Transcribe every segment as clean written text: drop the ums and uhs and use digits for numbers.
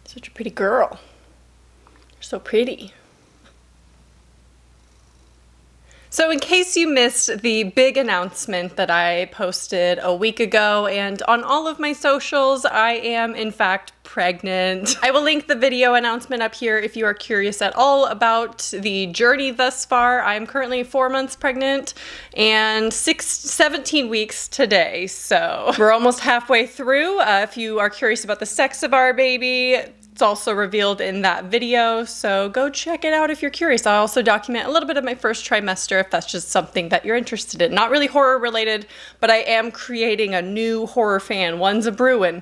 Such a pretty girl. You're so pretty. So in case you missed the big announcement that I posted a week ago, and on all of my socials, I am in fact pregnant. I will link the video announcement up here if you are curious at all about the journey thus far. I'm currently 4 months pregnant and 17 weeks today. So we're almost halfway through. If you are curious about the sex of our baby, it's also revealed in that video, so go check it out if you're curious. I'll also document a little bit of my first trimester if that's just something that you're interested in. Not really horror related, but I am creating a new horror fan. One's a brewing,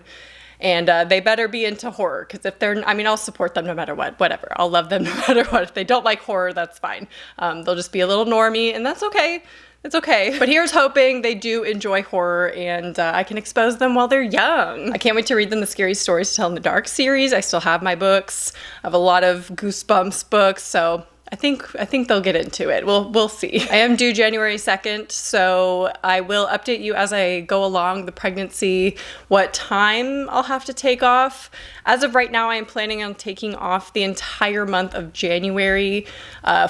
and they better be into horror, because if they're, I mean, I'll support them no matter what, whatever. I'll love them no matter what. If they don't like horror, that's fine. They'll just be a little normie, and that's okay. It's okay. But here's hoping they do enjoy horror and I can expose them while they're young. I can't wait to read them the Scary Stories to Tell in the Dark series. I still have my books. I have a lot of Goosebumps books, so I think they'll get into it. We'll see. I am due January 2nd, so I will update you as I go along the pregnancy, what time I'll have to take off. As of right now, I am planning on taking off the entire month of January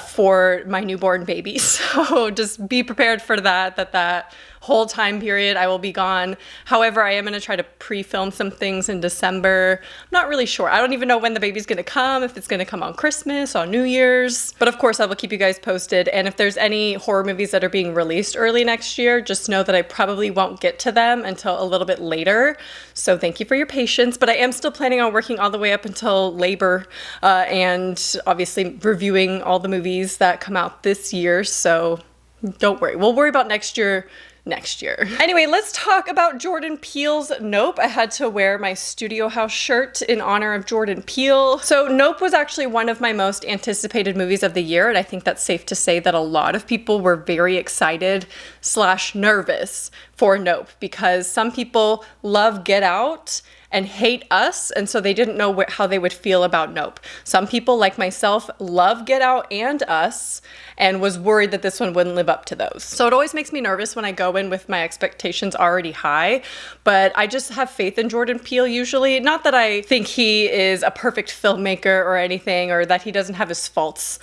for my newborn baby. So just be prepared for that whole time period I will be gone. However, I am going to try to pre-film some things in December. I'm not really sure. I don't even know when the baby's going to come, if it's going to come on Christmas, on New Year's. But of course, I will keep you guys posted. And if there's any horror movies that are being released early next year, just know that I probably won't get to them until a little bit later. So thank you for your patience. But I am still planning on working all the way up until labor and obviously reviewing all the movies that come out this year. So don't worry. We'll worry about next year. Anyway, let's talk about Jordan Peele's Nope. I had to wear my Studio House shirt in honor of Jordan Peele. So Nope was actually one of my most anticipated movies of the year, and I think that's safe to say that a lot of people were very excited / nervous for Nope, because some people love Get Out and hate Us, and so they didn't know how they would feel about Nope. Some people, like myself, love Get Out and Us, and was worried that this one wouldn't live up to those. So it always makes me nervous when I go in with my expectations already high, but I just have faith in Jordan Peele usually. Not that I think he is a perfect filmmaker or anything, or that he doesn't have his faults,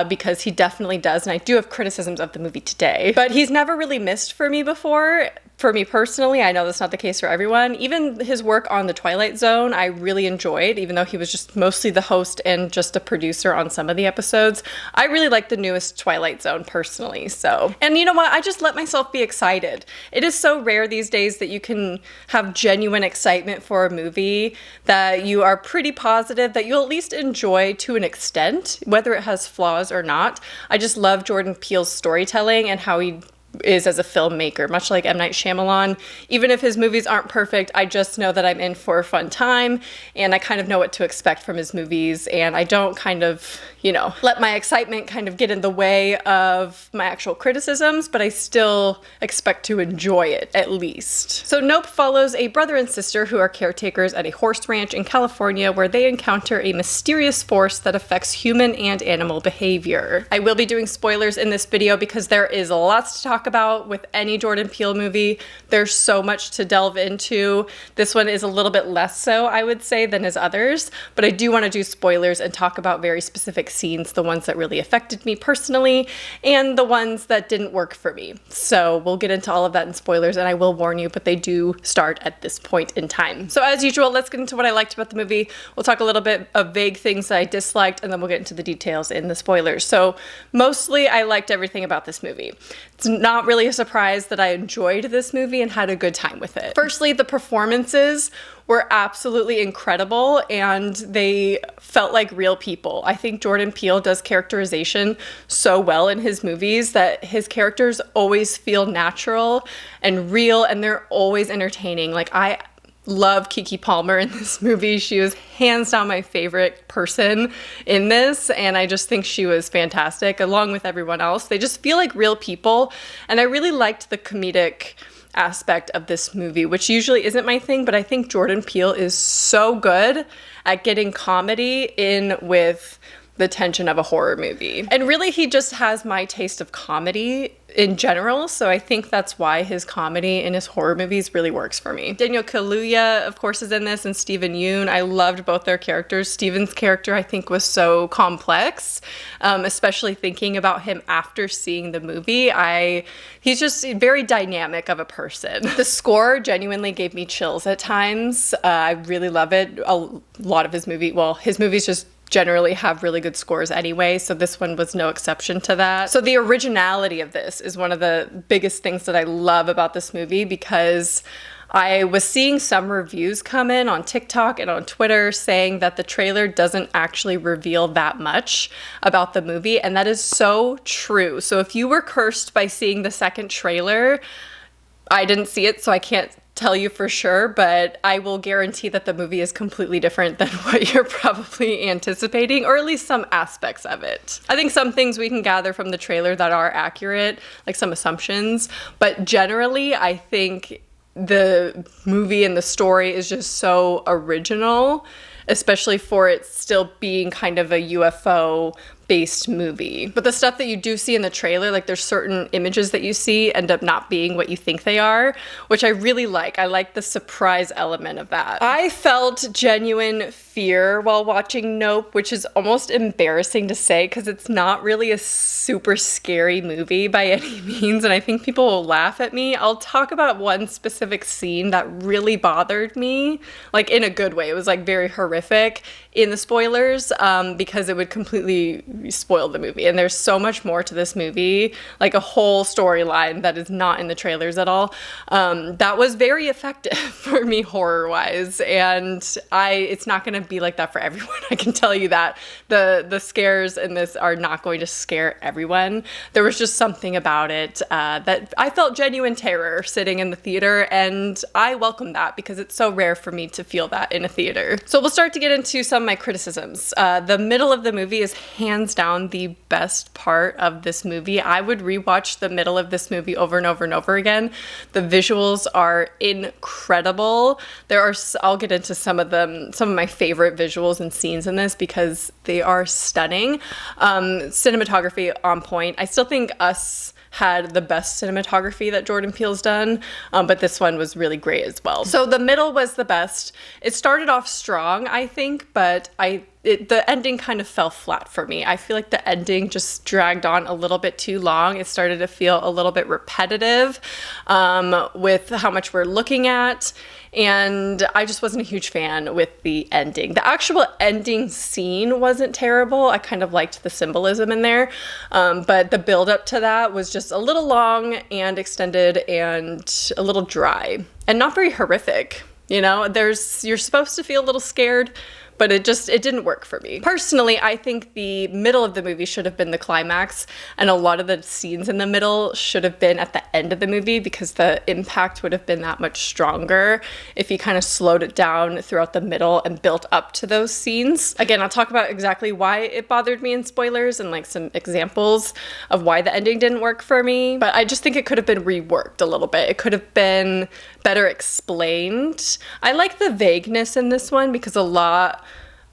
because he definitely does, and I do have criticisms of the movie today. But he's never really missed for me before. For me personally, I know that's not the case for everyone. Even his work on The Twilight Zone, I really enjoyed, even though he was just mostly the host and just a producer on some of the episodes. I really like the newest Twilight Zone personally, so. And you know what? I just let myself be excited. It is so rare these days that you can have genuine excitement for a movie that you are pretty positive that you'll at least enjoy to an extent, whether it has flaws or not. I just love Jordan Peele's storytelling and how he is as a filmmaker, much like M. Night Shyamalan. Even if his movies aren't perfect, I just know that I'm in for a fun time, and I kind of know what to expect from his movies, and I don't kind of, you know, let my excitement kind of get in the way of my actual criticisms, but I still expect to enjoy it, at least. So Nope follows a brother and sister who are caretakers at a horse ranch in California, where they encounter a mysterious force that affects human and animal behavior. I will be doing spoilers in this video because there is lots to talk about with any Jordan Peele movie. There's so much to delve into. This one is a little bit less so, I would say, than his others, but I do want to do spoilers and talk about very specific scenes, the ones that really affected me personally, and the ones that didn't work for me. So we'll get into all of that in spoilers, and I will warn you, but they do start at this point in time. So as usual, let's get into what I liked about the movie. We'll talk a little bit of vague things that I disliked, and then we'll get into the details in the spoilers. So mostly I liked everything about this movie. It's not really a surprise that I enjoyed this movie and had a good time with it. Firstly, the performances were absolutely incredible, and they felt like real people. I think Jordan Peele does characterization so well in his movies that his characters always feel natural and real, and they're always entertaining. Like, I love Keke Palmer in this movie. She was hands down my favorite person in this, and I just think she was fantastic, along with everyone else. They just feel like real people, and I really liked the comedic aspect of this movie, which usually isn't my thing, but I think Jordan Peele is so good at getting comedy in with the tension of a horror movie. And really, he just has my taste of comedy in general, so I think that's why his comedy in his horror movies really works for me. Daniel Kaluuya, of course, is in this, and Steven Yeun. I loved both their characters. Steven's character, I think, was so complex, especially thinking about him after seeing the movie. He's just very dynamic of a person. The score genuinely gave me chills at times. I really love it. A lot of his movies just generally have really good scores anyway, so this one was no exception to that. So the originality of this is one of the biggest things that I love about this movie, because I was seeing some reviews come in on TikTok and on Twitter saying that the trailer doesn't actually reveal that much about the movie, and that is so true. So if you were cursed by seeing the second trailer, I didn't see it, so I can't tell you for sure, but I will guarantee that the movie is completely different than what you're probably anticipating, or at least some aspects of it. I think some things we can gather from the trailer that are accurate, like some assumptions, but generally I think the movie and the story is just so original, especially for it still being kind of a UFO based movie. But the stuff that you do see in the trailer, like there's certain images that you see end up not being what you think they are, which I really like. I like the surprise element of that. I felt genuine fear while watching Nope, which is almost embarrassing to say because it's not really a super scary movie by any means, and I think people will laugh at me. I'll talk about one specific scene that really bothered me, like in a good way. It was like very horrific in the spoilers, because it would completely spoil the movie. And there's so much more to this movie, like a whole storyline that is not in the trailers at all. That was very effective for me horror-wise, and it's not going to be like that for everyone. I can tell you that. The scares in this are not going to scare everyone. There was just something about it that I felt genuine terror sitting in the theater, and I welcome that because it's so rare for me to feel that in a theater. So we'll start to get into some of my criticisms. The middle of the movie is hands down the best part of this movie. I would rewatch the middle of this movie over and over and over again. The visuals are incredible. I'll get into some of my favorite visuals and scenes in this because they are stunning. Cinematography on point. I still think Us had the best cinematography that Jordan Peele's done, but this one was really great as well. So the middle was the best. It started off strong, I think, but the ending kind of fell flat for me. I feel like the ending just dragged on a little bit too long. It started to feel a little bit repetitive with how much we're looking at, and I just wasn't a huge fan with the ending. The actual ending scene wasn't terrible. I kind of liked the symbolism in there, but the build up to that was just a little long and extended and a little dry and not very horrific. You know, you're supposed to feel a little scared, but it didn't work for me. Personally, I think the middle of the movie should have been the climax, and a lot of the scenes in the middle should have been at the end of the movie because the impact would have been that much stronger if you kind of slowed it down throughout the middle and built up to those scenes. Again, I'll talk about exactly why it bothered me in spoilers and like some examples of why the ending didn't work for me, but I just think it could have been reworked a little bit. It could have been better explained. I like the vagueness in this one because a lot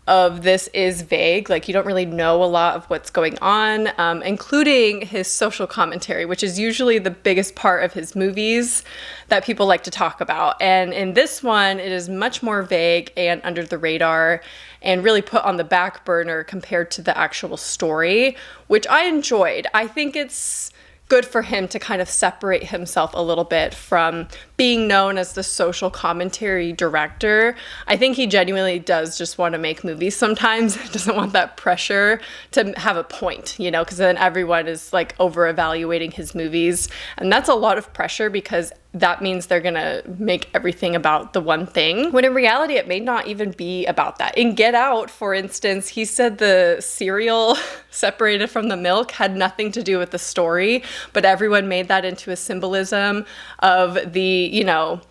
of this is vague. Like, you don't really know a lot of what's going on, including his social commentary, which is usually the biggest part of his movies that people like to talk about. And in this one, it is much more vague and under the radar and really put on the back burner compared to the actual story, which I enjoyed. I think it's good for him to kind of separate himself a little bit from being known as the social commentary director. I think he genuinely does just want to make movies sometimes. He doesn't want that pressure to have a point, you know, because then everyone is like over evaluating his movies. And that's a lot of pressure because that means they're gonna make everything about the one thing, when in reality it may not even be about that. In Get Out, for instance, he said the cereal separated from the milk had nothing to do with the story, but everyone made that into a symbolism of the, you know,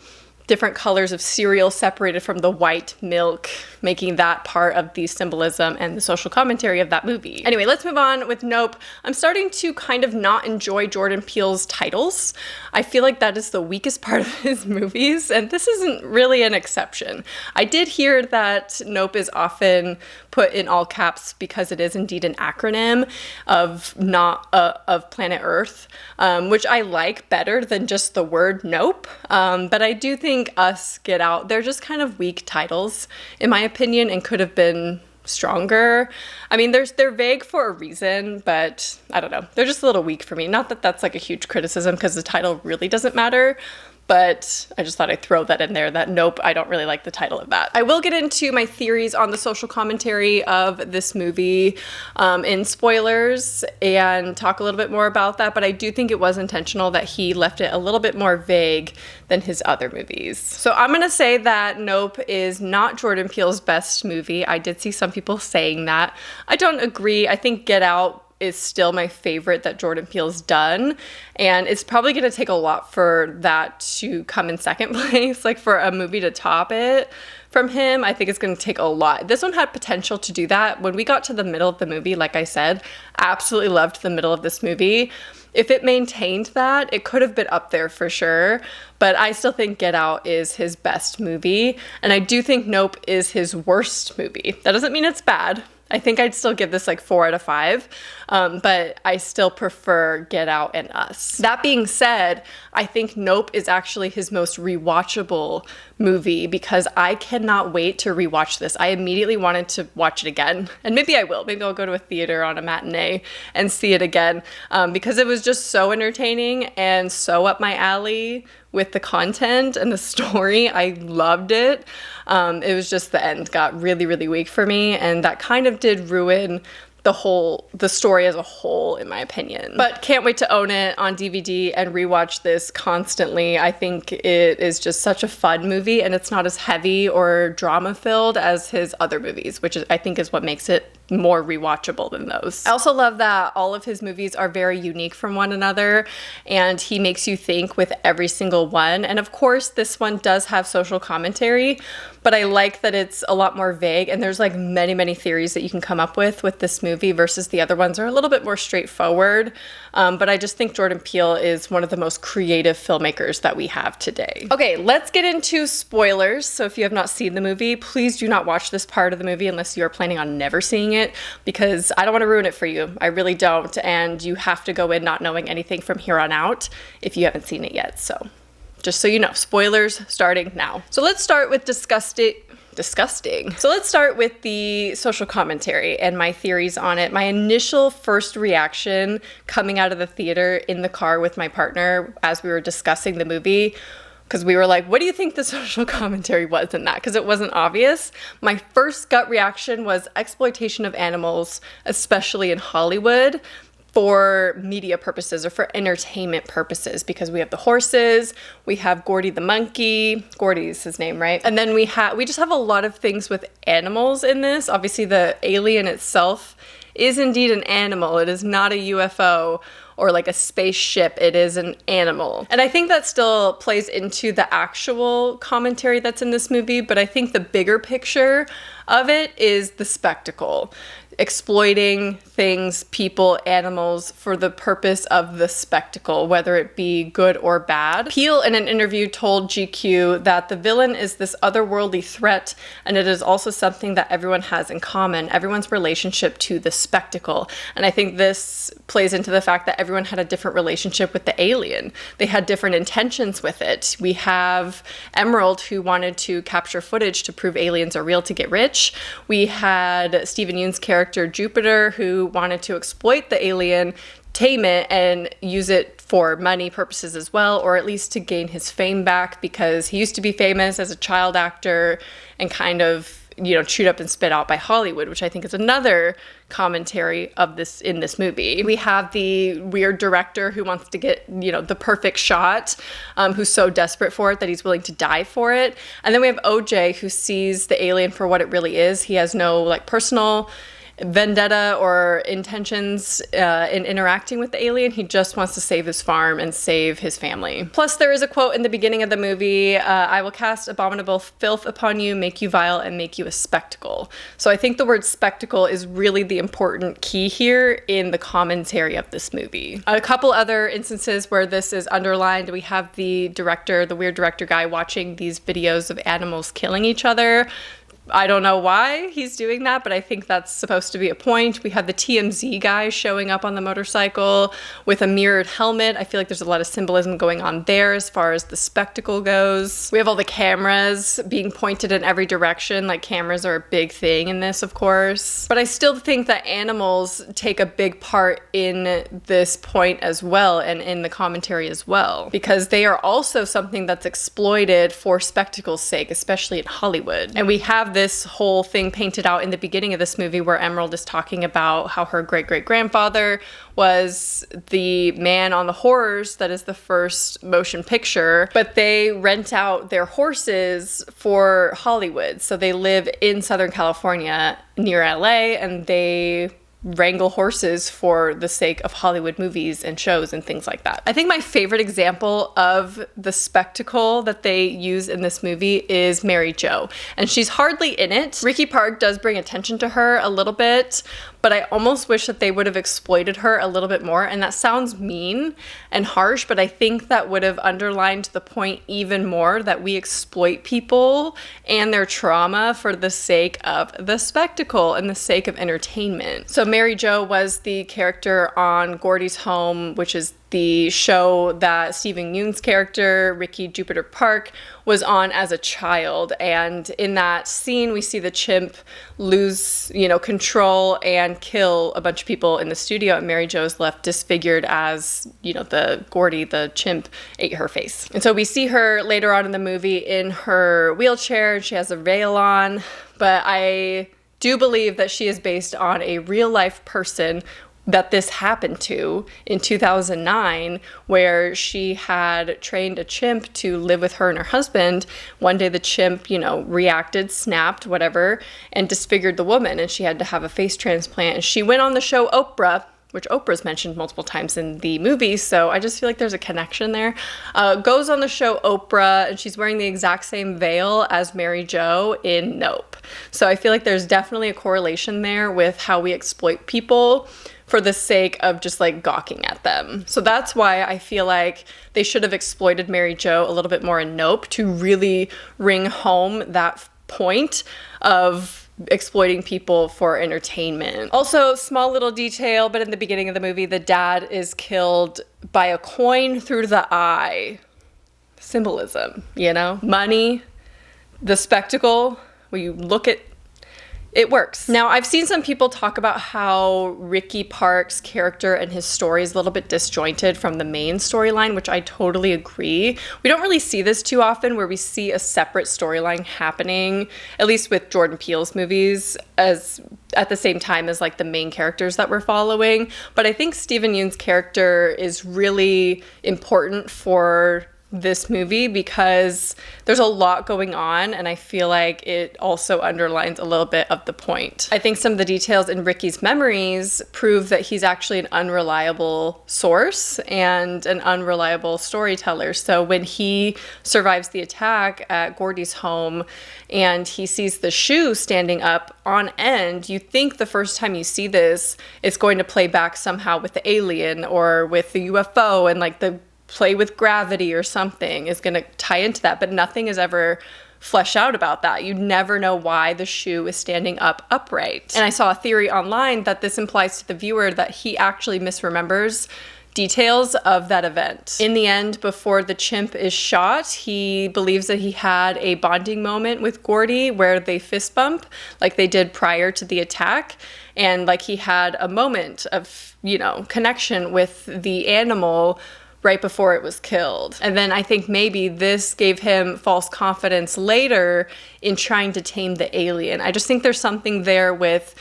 different colors of cereal separated from the white milk, making that part of the symbolism and the social commentary of that movie. Anyway, let's move on with Nope. I'm starting to kind of not enjoy Jordan Peele's titles. I feel like that is the weakest part of his movies, and this isn't really an exception. I did hear that Nope is often put in all caps because it is indeed an acronym of of planet Earth, which I like better than just the word Nope. But I do think Us, Get Out, they're just kind of weak titles in my opinion and could have been stronger. I mean, they're vague for a reason, but I don't know. They're just a little weak for me. Not that that's like a huge criticism because the title really doesn't matter, but I just thought I'd throw that in there, that Nope, I don't really like the title of that. I will get into my theories on the social commentary of this movie in spoilers and talk a little bit more about that, but I do think it was intentional that he left it a little bit more vague than his other movies. So I'm gonna say that Nope is not Jordan Peele's best movie. I did see some people saying that. I don't agree. I think Get Out is still my favorite that Jordan Peele's done, and it's probably going to take a lot for that to come in second place, like for a movie to top it from him. I think it's going to take a lot. This one had potential to do that. When we got to the middle of the movie, like I said, absolutely loved the middle of this movie. If it maintained that, it could have been up there for sure, but I still think Get Out is his best movie, and I do think Nope is his worst movie. That doesn't mean it's bad. I think I'd still give this like 4 out of 5, but I still prefer Get Out and Us. That being said, I think Nope is actually his most rewatchable movie because I cannot wait to rewatch this. I immediately wanted to watch it again, and maybe I will. Maybe I'll go to a theater on a matinee and see it again because it was just so entertaining and so up my alley with the content and the story. I loved it. It was just the end got really, really weak for me, and that kind of did ruin the story as a whole, in my opinion. But can't wait to own it on DVD and rewatch this constantly. I think it is just such a fun movie, and it's not as heavy or drama filled as his other movies, which I think is what makes it more rewatchable than those. I also love that all of his movies are very unique from one another, and he makes you think with every single one. And of course, this one does have social commentary, but I like that it's a lot more vague, and there's like many, many theories that you can come up with this movie versus the other ones are a little bit more straightforward. But I just think Jordan Peele is one of the most creative filmmakers that we have today. Okay, let's get into spoilers. So if you have not seen the movie, please do not watch this part of the movie unless you are planning on never seeing it, because I don't want to ruin it for you. I really don't. And you have to go in not knowing anything from here on out if you haven't seen it yet. So just so you know, spoilers starting now. So let's start with disgusting. So let's start with the social commentary and my theories on it. My initial first reaction coming out of the theater in the car with my partner as we were discussing the movie, because we were like, what do you think the social commentary was in that? Because it wasn't obvious. My first gut reaction was exploitation of animals, especially in Hollywood, for media purposes or for entertainment purposes, because we have the horses, we have Gordy the monkey, Gordy's his name, right? And then we just have a lot of things with animals in this. Obviously the alien itself is indeed an animal. It is not a UFO or like a spaceship. It is an animal. And I think that still plays into the actual commentary that's in this movie, but I think the bigger picture of it is the spectacle. Exploiting things, people, animals for the purpose of the spectacle, whether it be good or bad. Peele in an interview told GQ that the villain is this otherworldly threat, and it is also something that everyone has in common, everyone's relationship to the spectacle. And I think this plays into the fact that everyone had a different relationship with the alien. They had different intentions with it. We have Emerald, who wanted to capture footage to prove aliens are real to get rich. We had Stephen Yeun's character Jupiter, who wanted to exploit the alien, tame it, and use it for money purposes as well, or at least to gain his fame back, because he used to be famous as a child actor and kind of, chewed up and spit out by Hollywood, which I think is another commentary of this in this movie. We have the weird director who wants to get, the perfect shot, who's so desperate for it that he's willing to die for it. And then we have OJ, who sees the alien for what it really is. He has no personal vendetta or intentions in interacting with the alien. He just wants to save his farm and save his family. Plus, there is a quote in the beginning of the movie, I will cast abominable filth upon you, make you vile, and make you a spectacle. So I think the word spectacle is really the important key here in the commentary of this movie. A couple other instances where this is underlined, we have the director, the weird director guy, watching these videos of animals killing each other. I don't know why he's doing that, but I think that's supposed to be a point. We have the TMZ guy showing up on the motorcycle with a mirrored helmet. I feel like there's a lot of symbolism going on there as far as the spectacle goes. We have all the cameras being pointed in every direction. Like, cameras are a big thing in this, of course. But I still think that animals take a big part in this point as well, and in the commentary as well, because they are also something that's exploited for spectacle's sake, especially in Hollywood. And we have this whole thing painted out in the beginning of this movie where Emerald is talking about how her great-great-grandfather was the man on the Horrors, that is the first motion picture, but they rent out their horses for Hollywood. So they live in Southern California near LA, and they wrangle horses for the sake of Hollywood movies and shows and things like that. I think my favorite example of the spectacle that they use in this movie is Mary Jo, and she's hardly in it. Ricky Park does bring attention to her a little bit, but I almost wish that they would have exploited her a little bit more, and that sounds mean and harsh, but I think that would have underlined the point even more, that we exploit people and their trauma for the sake of the spectacle and the sake of entertainment. So Mary Jo was the character on Gordy's Home, which is the show that Stephen Yeun's character, Ricky Jupiter Park, was on as a child. And in that scene, we see the chimp lose, control and kill a bunch of people in the studio, and Mary Jo is left disfigured as, the Gordy, the chimp, ate her face. And so we see her later on in the movie in her wheelchair, and she has a veil on, but I do believe that she is based on a real life person that this happened to in 2009, where she had trained a chimp to live with her and her husband. One day the chimp, reacted, snapped, whatever, and disfigured the woman, and she had to have a face transplant. And she went on the show Oprah, which Oprah's mentioned multiple times in the movie, so I just feel like there's a connection there. Goes on the show Oprah, and she's wearing the exact same veil as Mary Jo in Nope. So I feel like there's definitely a correlation there with how we exploit people for the sake of just gawking at them. So that's why I feel like they should have exploited Mary Jo a little bit more in Nope to really ring home that point of exploiting people for entertainment. Also, small little detail, but in the beginning of the movie, the dad is killed by a coin through the eye. Symbolism, Money, the spectacle, where you look at it works. Now, I've seen some people talk about how Ricky Park's character and his story is a little bit disjointed from the main storyline, which I totally agree. We don't really see this too often, where we see a separate storyline happening, at least with Jordan Peele's movies, as at the same time as the main characters that we're following. But I think Stephen Yeun's character is really important for this movie because there's a lot going on, and I feel like it also underlines a little bit of the point. I think some of the details in Ricky's memories prove that he's actually an unreliable source and an unreliable storyteller. So when he survives the attack at Gordy's home and he sees the shoe standing up on end, you think the first time you see this, it's going to play back somehow with the alien or with the UFO, and the play with gravity or something is going to tie into that, but nothing is ever fleshed out about that. You never know why the shoe is standing up upright. And I saw a theory online that this implies to the viewer that he actually misremembers details of that event. In the end, before the chimp is shot, he believes that he had a bonding moment with Gordy where they fist bump like they did prior to the attack, and he had a moment of, connection with the animal right before it was killed. And then I think maybe this gave him false confidence later in trying to tame the alien. I just think there's something there with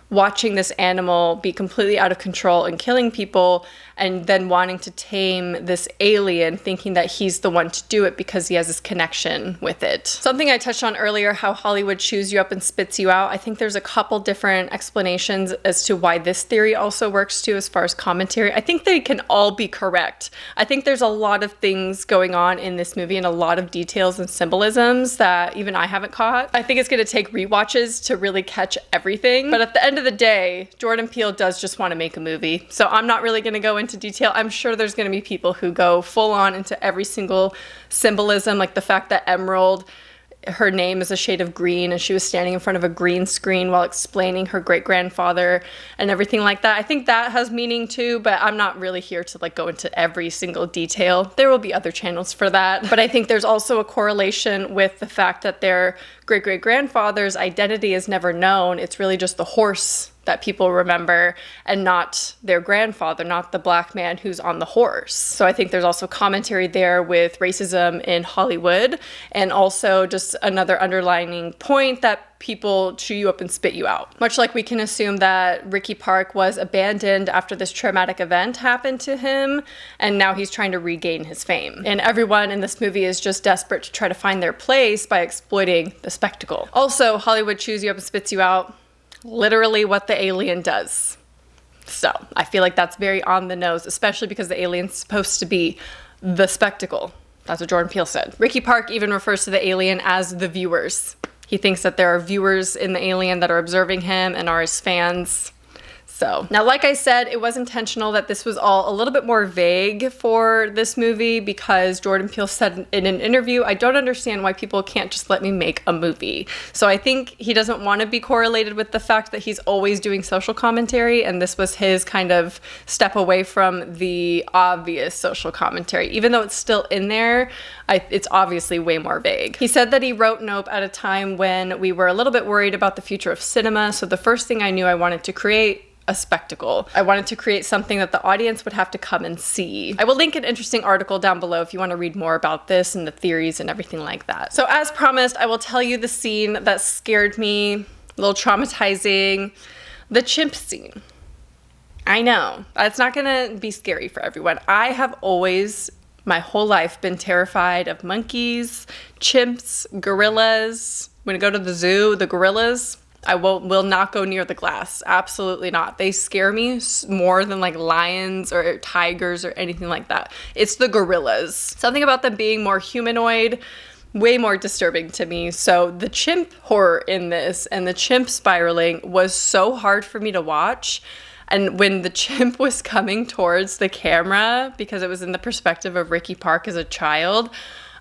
watching this animal be completely out of control and killing people and then wanting to tame this alien, thinking that he's the one to do it because he has this connection with it. Something I touched on earlier, how Hollywood chews you up and spits you out. I think there's a couple different explanations as to why this theory also works too, as far as commentary. I think they can all be correct. I think there's a lot of things going on in this movie and a lot of details and symbolisms that even I haven't caught. I think it's going to take rewatches to really catch everything. But at the end of the day, Jordan Peele does just want to make a movie. So I'm not really going to go into detail. I'm sure there's going to be people who go full on into every single symbolism, like the fact that Emerald, her name is a shade of green, and she was standing in front of a green screen while explaining her great-grandfather and everything like that. I think that has meaning too, but I'm not really here to like go into every single detail. There will be other channels for that. But I think there's also a correlation with the fact that their great-great-grandfather's identity is never known. It's really just the horse that people remember, and not their grandfather, not the black man who's on the horse. So I think there's also commentary there with racism in Hollywood, and also just another underlining point that people chew you up and spit you out. Much like we can assume that Ricky Park was abandoned after this traumatic event happened to him, and now he's trying to regain his fame. And everyone in this movie is just desperate to try to find their place by exploiting the spectacle. Also, Hollywood chews you up and spits you out. Literally what the alien does. So I feel like that's very on the nose, especially because the alien's supposed to be the spectacle. That's what Jordan Peele said. Ricky Park even refers to the alien as the viewers. He thinks that there are viewers in the alien that are observing him and are his fans. So now, like I said, it was intentional that this was all a little bit more vague for this movie, because Jordan Peele said in an interview, I don't understand why people can't just let me make a movie. So I think he doesn't want to be correlated with the fact that he's always doing social commentary, and this was his kind of step away from the obvious social commentary. Even though it's still in there, it's obviously way more vague. He said that he wrote Nope at a time when we were a little bit worried about the future of cinema, so the first thing I knew I wanted to create a spectacle. I wanted to create something that the audience would have to come and see. I will link an interesting article down below if you want to read more about this and the theories and everything like that. So as promised, I will tell you the scene that scared me, a little traumatizing, the chimp scene. I know, it's not gonna be scary for everyone. I have always, my whole life, been terrified of monkeys, chimps, gorillas. When I go to the zoo, the gorillas, I will not go near the glass. Absolutely not. They scare me more than like lions or tigers or anything like that. It's the gorillas. Something about them being more humanoid, way more disturbing to me. So the chimp horror in this and the chimp spiraling was so hard for me to watch. And when the chimp was coming towards the camera, because it was in the perspective of Ricky Park as a child,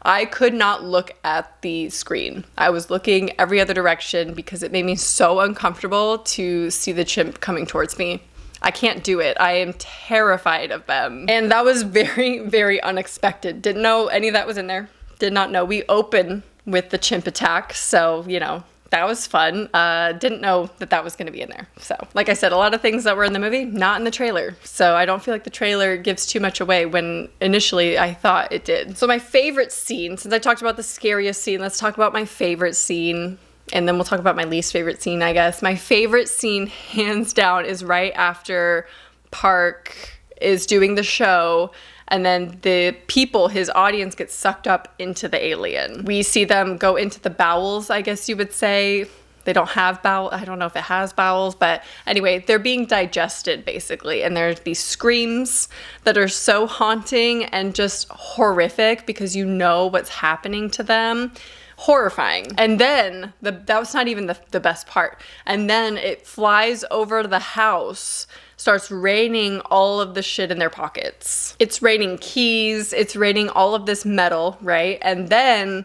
I could not look at the screen. I was looking every other direction because it made me so uncomfortable to see the chimp coming towards me. I can't do it. I am terrified of them. And that was very, very unexpected. Didn't know any of that was in there. Did not know. We open with the chimp attack, so, you know, that was fun. Didn't know that that was going to be in there. So, like I said, a lot of things that were in the movie, not in the trailer. So I don't feel like the trailer gives too much away when initially I thought it did. So my favorite scene, since I talked about the scariest scene, let's talk about my favorite scene. And then we'll talk about my least favorite scene, I guess. My favorite scene, hands down, is right after Park is doing the show, and then the people, his audience, gets sucked up into the alien. We see them go into the bowels, I guess you would say. They don't have bowels. I don't know if it has bowels, but anyway, they're being digested basically. And there's these screams that are so haunting and just horrific because you know what's happening to them. Horrifying. And then, that was not even the best part. And then it flies over the house, starts raining all of the shit in their pockets. It's raining keys, it's raining all of this metal, right? And then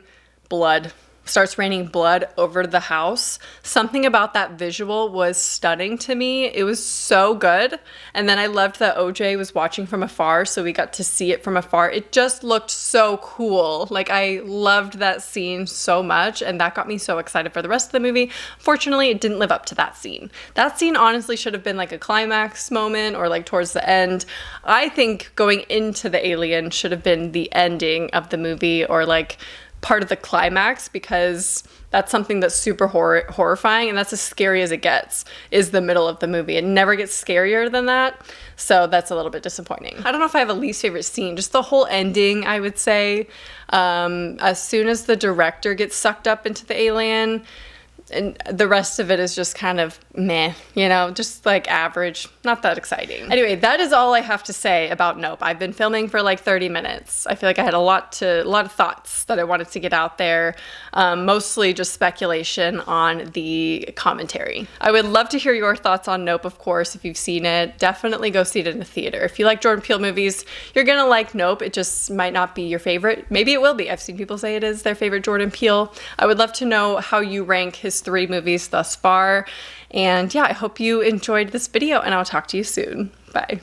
blood. Starts raining blood over the house. Something about that visual was stunning to me. It was so good. And then I loved that OJ was watching from afar, so we got to see it from afar. It just looked so cool. Like, I loved that scene so much, and that got me so excited for the rest of the movie. Fortunately, it didn't live up to that scene. That scene honestly should have been like a climax moment or like towards the end. I think going into the alien should have been the ending of the movie, or like part of the climax, because that's something that's super horrifying, and that's as scary as it gets, is the middle of the movie. It never gets scarier than that, so that's a little bit disappointing. I don't know if I have a least favorite scene, just the whole ending, I would say. As soon as the director gets sucked up into the alien, and the rest of it is just kind of meh, you know, just like average, not that exciting. Anyway, that is all I have to say about Nope. I've been filming for like 30 minutes. I feel like I had a lot of thoughts that I wanted to get out there, mostly just speculation on the commentary. I would love to hear your thoughts on Nope, of course. If you've seen it, definitely go see it in the theater. If you like Jordan Peele movies, you're gonna like Nope. It just might not be your favorite. Maybe it will be. I've seen people say it is their favorite Jordan Peele. I would love to know how you rank his 3 movies thus far. And yeah, I hope you enjoyed this video, and I'll talk to you soon. Bye.